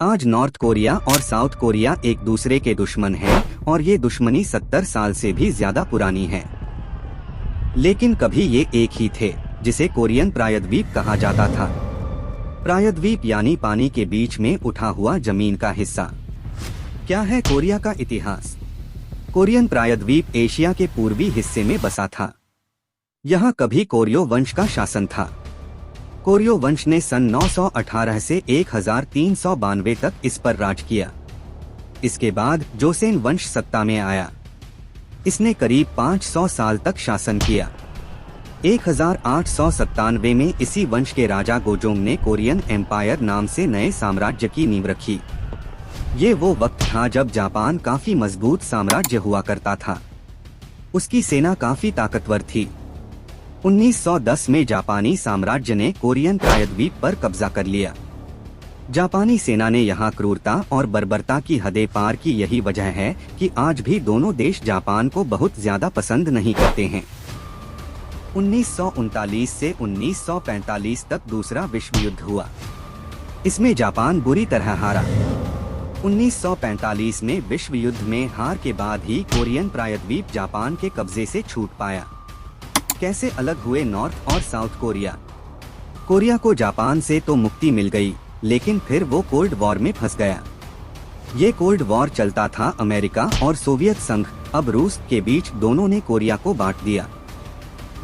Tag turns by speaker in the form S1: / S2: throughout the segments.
S1: आज north Korea और south Korea एक दूसरे के दुश्मन हैं और ये दुश्मनी 70 साल से भी ज्यादा पुरानी है। लेकिन कभी ये एक ही थे, जिसे कोरियन प्रायद्वीप कहा जाता था। प्रायद्वीप यानी पानी के बीच में उठा हुआ जमीन का हिस्सा। क्या है कोरिया का इतिहास? कोरियन प्रायद्वीप एशिया के पूर्वी हिस्से में बसा था। यहाँ कभी कोरियो वंश का शासन था। कोरियो वंश ने सन 918 से 1392 तक इस पर राज किया। इसके बाद जोसेन वंश सत्ता में आया। इसने करीब 500 साल तक शासन किया। 1897 में इसी वंश के राजा गोजोंग ने कोरियन एम्पायर नाम से नए साम्राज्य की नींव रखी। ये वो वक्त था जब जापान काफी मजबूत साम्राज्य हुआ करता था। उसकी सेना काफी ताकतवर थी। 1910 में जापानी साम्राज्य ने कोरियन प्रायद्वीप पर कब्जा कर लिया। जापानी सेना ने यहाँ क्रूरता और बर्बरता की हदें पार की। यही वजह है कि आज भी दोनों देश जापान को बहुत ज्यादा पसंद नहीं करते हैं। 1939 से 1945 तक दूसरा विश्व युद्ध हुआ। इसमें जापान बुरी तरह हारा। 1945 में विश्व युद्ध में हार के बाद ही कोरियन प्रायद्वीप जापान के कब्जे से छूट पाया। कैसे अलग हुए नॉर्थ और साउथ कोरिया? कोरिया को जापान से तो मुक्ति मिल गई, लेकिन फिर वो कोल्ड वॉर में फंस गया। ये कोल्ड वॉर चलता था अमेरिका और सोवियत संघ, अब रूस के बीच। दोनों ने कोरिया को बांट दिया।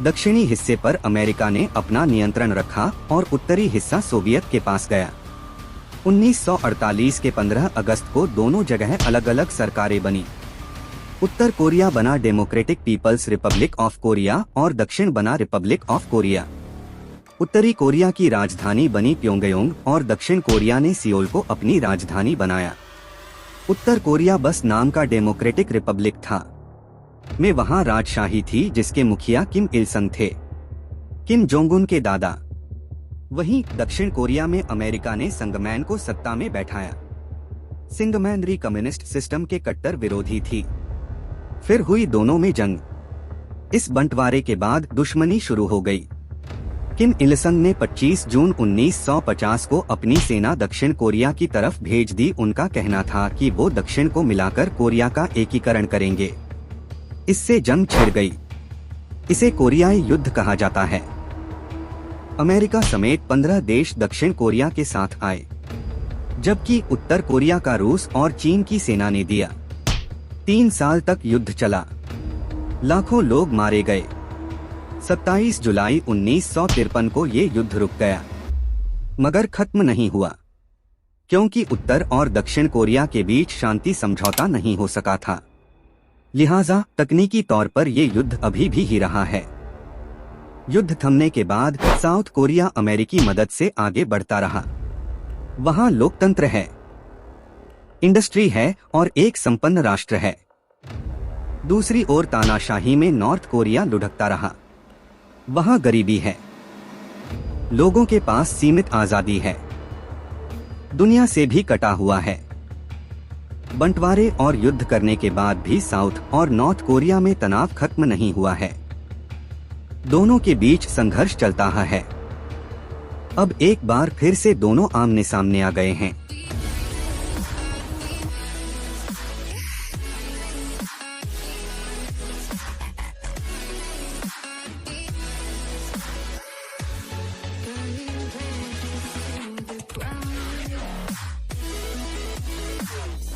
S1: दक्षिणी हिस्से पर अमेरिका ने अपना नियंत्रण रखा और उत्तरी हिस्सा सोवियत के पास गया। 1948 के 15 अगस्त को दोनों जगह अलग अलग सरकारें बनी। उत्तर कोरिया बना democratic people's republic of Korea और दक्षिण बना रिपब्लिक ऑफ कोरिया। उत्तरी कोरिया की राजधानी बनी प्योंगयांग और दक्षिण कोरिया ने सियोल को अपनी राजधानी बनाया। उत्तर कोरिया बस नाम का डेमोक्रेटिक रिपब्लिक था। में वहाँ राजशाही थी, जिसके मुखिया किम इल संग थे, किम जोंग उन के दादा। वहीं दक्षिण कोरिया में अमेरिका ने संगमैन को सत्ता में बैठाया। सिंगमैन कम्युनिस्ट सिस्टम के कट्टर विरोधी थी। फिर हुई दोनों में जंग। इस बंटवारे के बाद दुश्मनी शुरू हो गई। किम इल संग ने 25 जून 1950 को अपनी सेना दक्षिण कोरिया की तरफ भेज दी। उनका कहना था कि वो दक्षिण को मिलाकर कोरिया का एकीकरण करेंगे। इससे जंग छिड़ गई। इसे कोरियाई युद्ध कहा जाता है। अमेरिका समेत 15 देश दक्षिण कोरिया के साथ आए, जबकि उत्तर कोरिया का रूस और चीन की सेना ने दिया। 3 साल तक युद्ध चला। लाखों लोग मारे गए। 27 जुलाई 1953 को ये युद्ध रुक गया, मगर खत्म नहीं हुआ, क्योंकि उत्तर और दक्षिण कोरिया के बीच शांति समझौता नहीं हो सका था। लिहाजा तकनीकी तौर पर ये युद्ध अभी भी ही रहा है। युद्ध थमने के बाद साउथ कोरिया अमेरिकी मदद से आगे बढ़ता रहा। वहाँ लोकतंत्र है, इंडस्ट्री है और एक संपन्न राष्ट्र है। दूसरी ओर तानाशाही में नॉर्थ कोरिया लुढ़कता रहा। वहाँ गरीबी है, लोगों के पास सीमित आजादी है, दुनिया से भी कटा हुआ है। बंटवारे और युद्ध करने के बाद भी साउथ और नॉर्थ कोरिया में तनाव खत्म नहीं हुआ है। दोनों के बीच संघर्ष चलता है। अब एक बार फिर से दोनों आमने सामने आ गए हैं।